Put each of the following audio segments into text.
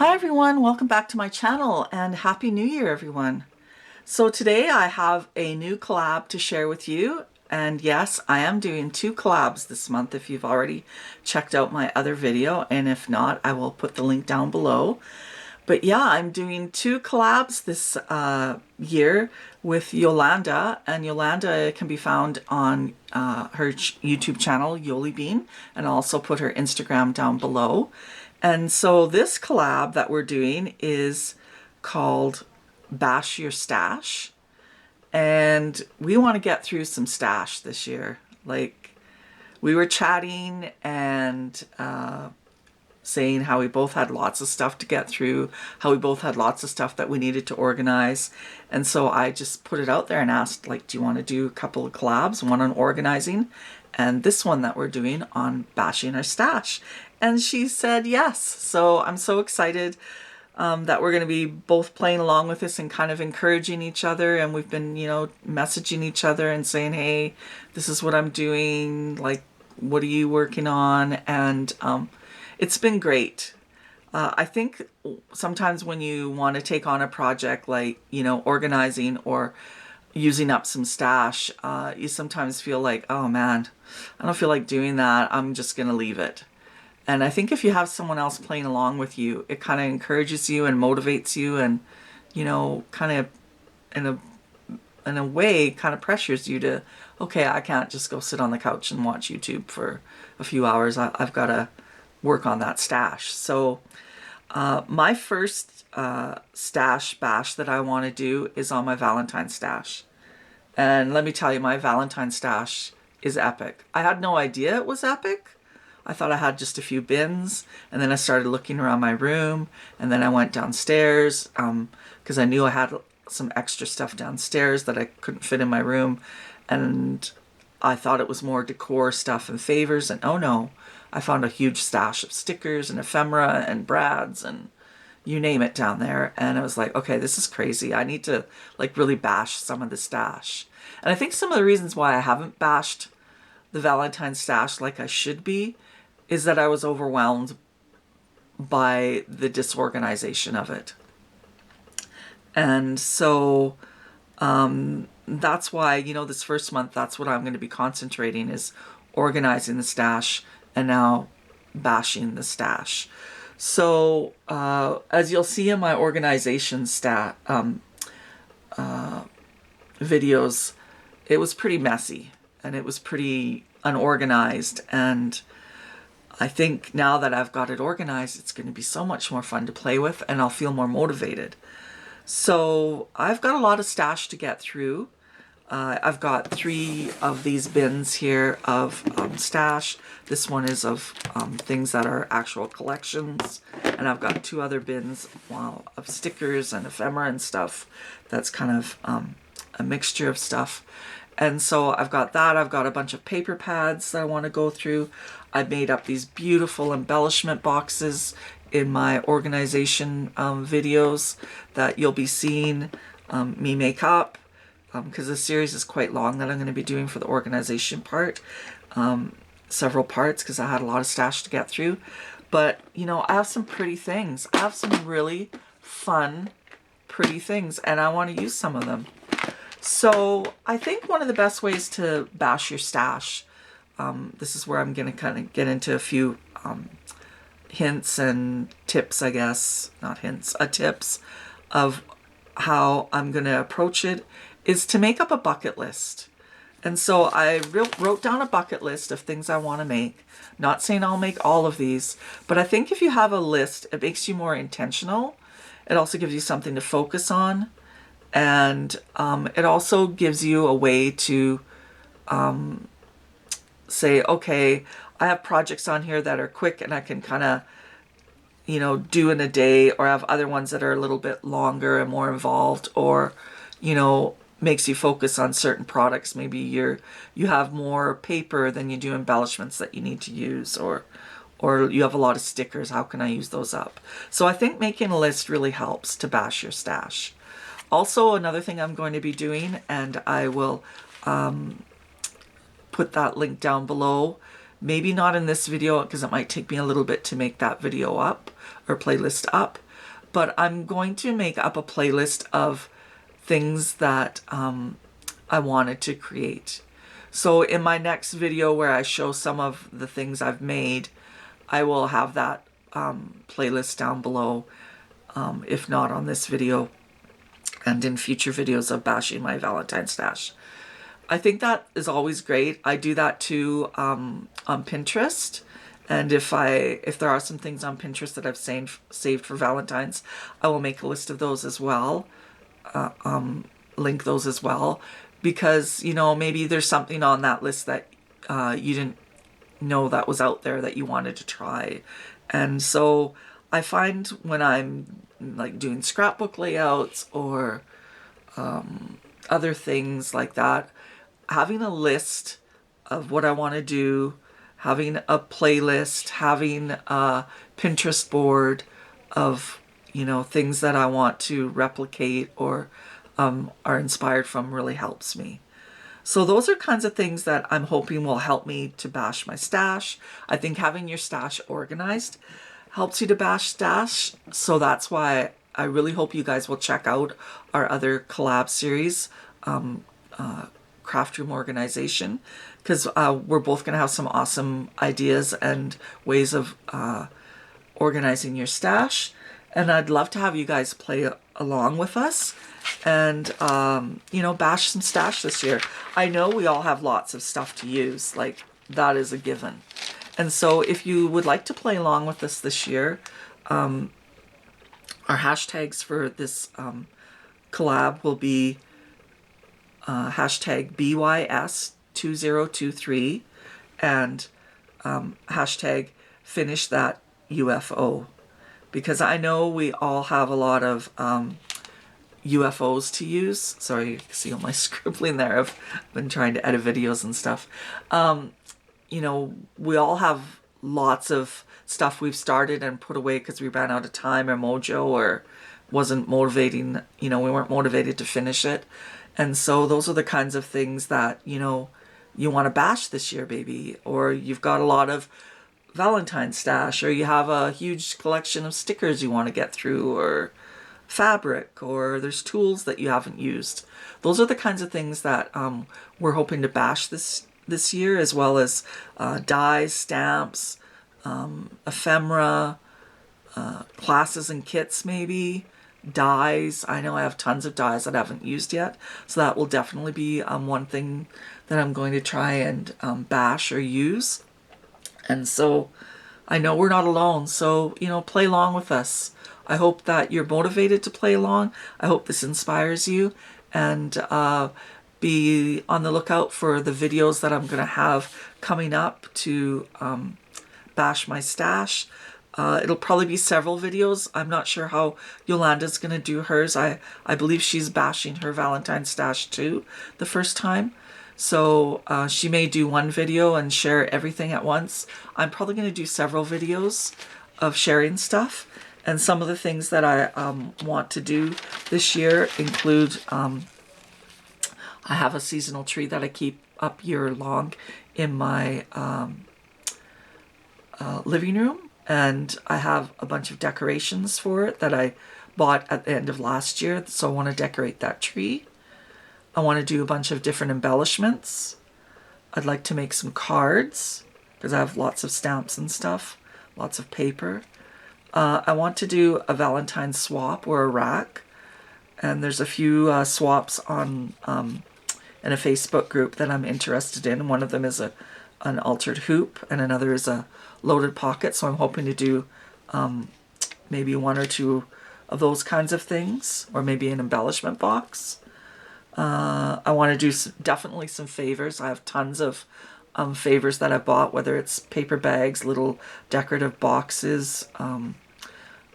Hi everyone, welcome back to my channel and Happy New Year everyone. So today I have a new collab to share with you, and yes, I am doing 2 collabs this month if you've already checked out my other video, and if not, I will put the link down below. But yeah, I'm doing 2 collabs this year with Yolanda, and Yolanda can be found on her YouTube channel, Yoli Bean, and I'll also put her Instagram down below. And so this collab that we're doing is called Bash Your Stash, and we want to get through some stash this year. Like, we were chatting and saying how we both had lots of stuff to get through, how we both had lots of stuff that we needed to organize. And so I just put it out there and asked, like, do you want to do a couple of collabs, one on organizing and this one that we're doing on bashing our stash? And she said yes. So I'm so excited that we're going to be both playing along with this and kind of encouraging each other. And we've been, messaging each other and saying, hey, this is what I'm doing. Like, what are you working on? And it's been great. I think sometimes when you want to take on a project like, organizing or using up some stash, you sometimes feel like, oh man, I don't feel like doing that. I'm just going to leave it. And I think if you have someone else playing along with you, it kind of encourages you and motivates you and, kind of in a way kind of pressures you to, okay, I can't just go sit on the couch and watch YouTube for a few hours. I've got to work on that stash. So my first stash bash that I want to do is on my Valentine stash. And let me tell you, my Valentine stash is epic. I had no idea it was epic. I thought I had just a few bins, and then I started looking around my room, and then I went downstairs because I knew I had some extra stuff downstairs that I couldn't fit in my room, and I thought it was more decor stuff and favors, and oh no, I found a huge stash of stickers and ephemera and brads and you name it down there. And I was like, okay, this is crazy. I need to like really bash some of the stash. And I think some of the reasons why I haven't bashed the Valentine stash like I should be is that I was overwhelmed by the disorganization of it. And so that's why, this first month, that's what I'm going to be concentrating, is organizing the stash and now bashing the stash. So as you'll see in my organization videos, it was pretty messy and it was pretty unorganized, and I think now that I've got it organized, it's going to be so much more fun to play with and I'll feel more motivated. So I've got a lot of stash to get through. I've got 3 of these bins here of stash. This one is of things that are actual collections. And I've got 2 other bins, of stickers and ephemera and stuff. That's kind of a mixture of stuff. And so I've got that. I've got a bunch of paper pads that I want to go through. I made up these beautiful embellishment boxes in my organization videos that you'll be seeing me make up. Because the series is quite long that I'm going to be doing for the organization part. Several parts because I had a lot of stash to get through. But, I have some pretty things. I have some really fun, pretty things, and I want to use some of them. So I think one of the best ways to bash your stash, this is where I'm going to kind of get into a few hints and tips, I guess. Not hints, tips of how I'm going to approach it, is to make up a bucket list. And so I wrote down a bucket list of things I want to make. Not saying I'll make all of these, but I think if you have a list, it makes you more intentional. It also gives you something to focus on. And it also gives you a way to say, okay, I have projects on here that are quick and I can kind of, do in a day, or I have other ones that are a little bit longer and more involved, or, makes you focus on certain products. Maybe you have more paper than you do embellishments that you need to use, or you have a lot of stickers. How can I use those up? So I think making a list really helps to bash your stash. Also, another thing I'm going to be doing, and I will put that link down below, maybe not in this video because it might take me a little bit to make that video up or playlist up, but I'm going to make up a playlist of things that I wanted to create. So in my next video where I show some of the things I've made, I will have that playlist down below, if not on this video, and in future videos of bashing my Valentine stash. I think that is always great. I do that too on Pinterest. And if there are some things on Pinterest that I've saved for Valentine's, I will make a list of those as well, link those as well, because, you know, maybe there's something on that list that you didn't know that was out there that you wanted to try. And so I find when I'm like doing scrapbook layouts or other things like that, having a list of what I want to do, having a playlist, having a Pinterest board of, you know, things that I want to replicate or are inspired from really helps me. So those are kinds of things that I'm hoping will help me to bash my stash. I think having your stash organized helps you to bash stash. So that's why I really hope you guys will check out our other collab series, Craft Room Organization, because we're both going to have some awesome ideas and ways of organizing your stash. And I'd love to have you guys play along with us and, you know, bash some stash this year. I know we all have lots of stuff to use, like that is a given. And so if you would like to play along with us this year, our hashtags for this collab will be hashtag BYS2023 and hashtag FINISHTHATUFO, because I know we all have a lot of UFOs to use. Sorry, you can see all my scribbling there. I've been trying to edit videos and stuff. You know, we all have lots of stuff we've started and put away because we ran out of time or mojo or wasn't motivating, you know, we weren't motivated to finish it. And so those are the kinds of things that, you know, you want to bash this year, baby. Or you've got a lot of Valentine stash, or you have a huge collection of stickers you want to get through, or fabric, or there's tools that you haven't used. Those are the kinds of things that we're hoping to bash this year, as well as dies, stamps, ephemera, classes and kits maybe, dies. I know I have tons of dies that I haven't used yet, so that will definitely be one thing that I'm going to try and bash or use. And so I know we're not alone, so, you know, play along with us. I hope that you're motivated to play along. I hope this inspires you, and be on the lookout for the videos that I'm going to have coming up to bash my stash. It'll probably be several videos. I'm not sure how Yolanda's going to do hers. I believe she's bashing her Valentine stash too the first time. So she may do one video and share everything at once. I'm probably going to do several videos of sharing stuff. And some of the things that I want to do this year include, I have a seasonal tree that I keep up year long in my living room. And I have a bunch of decorations for it that I bought at the end of last year. So I want to decorate that tree. I want to do a bunch of different embellishments. I'd like to make some cards because I have lots of stamps and stuff, lots of paper. I want to do a Valentine swap or a rack. And there's a few swaps on in a Facebook group that I'm interested in. One of them is an altered hoop and another is a loaded pocket. So I'm hoping to do maybe one or two of those kinds of things, or maybe an embellishment box. I want to do definitely some favors. I have tons of favors that I bought, whether it's paper bags, little decorative boxes, and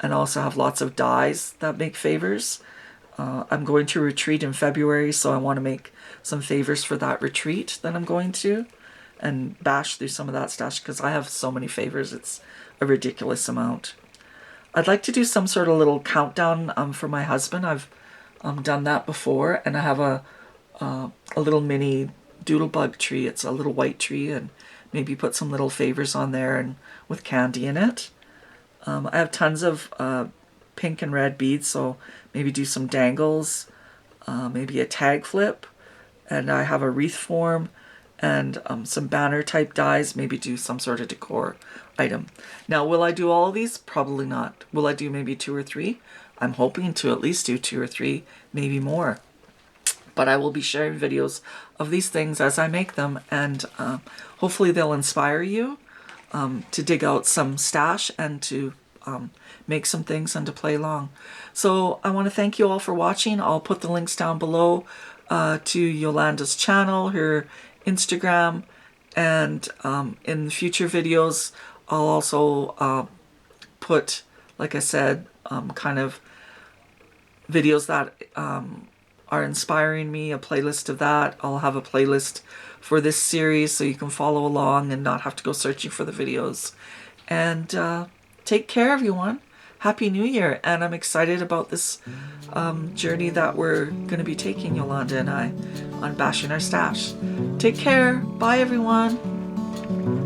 also have lots of dies that make favors. I'm going to retreat in February, so I want to make some favors for that retreat that I'm going to and bash through some of that stash because I have so many favors. It's a ridiculous amount. I'd like to do some sort of little countdown for my husband. I've done that before, and I have a little mini doodlebug tree. It's a little white tree, and maybe put some little favors on there and with candy in it. I have tons of pink and red beads, so maybe do some dangles, maybe a tag flip, and I have a wreath form and some banner type dies, maybe do some sort of decor item. Now, will I do all of these? Probably not. Will I do maybe 2 or 3? I'm hoping to at least do 2 or 3, maybe more. But I will be sharing videos of these things as I make them, and hopefully they'll inspire you to dig out some stash and to make some things and to play along. So I want to thank you all for watching. I'll put the links down below to Yolanda's channel, her Instagram, and in the future videos I'll also put, like I said, kind of videos that are inspiring me, a playlist of that. I'll have a playlist for this series so you can follow along and not have to go searching for the videos. And take care, everyone. Happy New Year. And I'm excited about this journey that we're going to be taking, Yolanda and I, on bashing our stash. Take care. Bye, everyone.